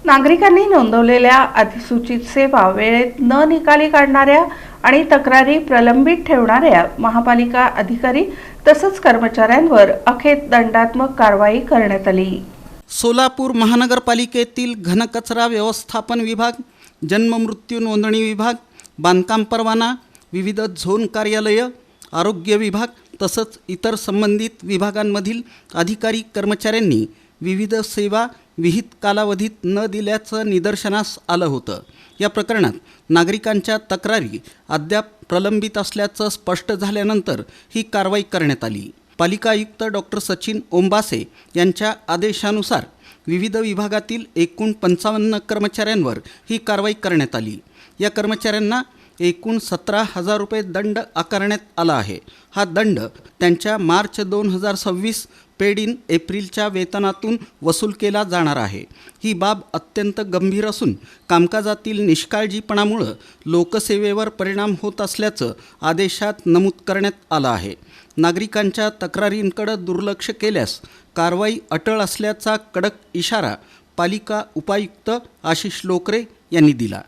नागरिकांनी नोंदवलेल्या अधिसूचित सेवा वेळेत न निकाली काढणाऱ्या आणि तक्रारी प्रलंबित ठेवणाऱ्या महापालिका अधिकारी तसंच कर्मचाऱ्यांवर अखेर दंडात्मक कारवाई करण्यात आली। सोलापूर महानगरपालिकेतील घनकचरा व्यवस्थापन विभाग, जन्ममृत्यू नोंदणी विभाग, बांधकाम परवाना, विविध झोन कार्यालय, आरोग्य विभाग तसंच इतर संबंधित विभागांमधील अधिकारी कर्मचाऱ्यांनी विविध सेवा विहित कालावधीत न दिल्याचं निदर्शनास आलं होतं। या प्रकरणात नागरिकांच्या तक्रारी अद्याप प्रलंबित असल्याचं स्पष्ट झाल्यानंतर ही कारवाई करण्यात आली। पालिका आयुक्त डॉक्टर सचिन ओंबासे यांच्या आदेशानुसार विविध विभागातील एकूण 55 कर्मचाऱ्यांवर ही कारवाई करण्यात आली। या कर्मचाऱ्यांना एकूण 17,000 रुपये दंड आकारण्यात आला आहे। हा दंड त्यांच्या मार्च 2026 पेड इन एप्रिलच्या वेतनातून वसूल केला जाणार आहे। ही बाब अत्यंत गंभीर असून कामकाजातील निष्काळजीपणामुळे लोकसेवेवर परिणाम होत असल्याचं आदेशात नमूद करण्यात आलं आहे। नागरिकांच्या तक्रारींकडे दुर्लक्ष केल्यास कारवाई अटळ असल्याचा कडक इशारा पालिका उपायुक्त आशिष लोकरे यांनी दिला।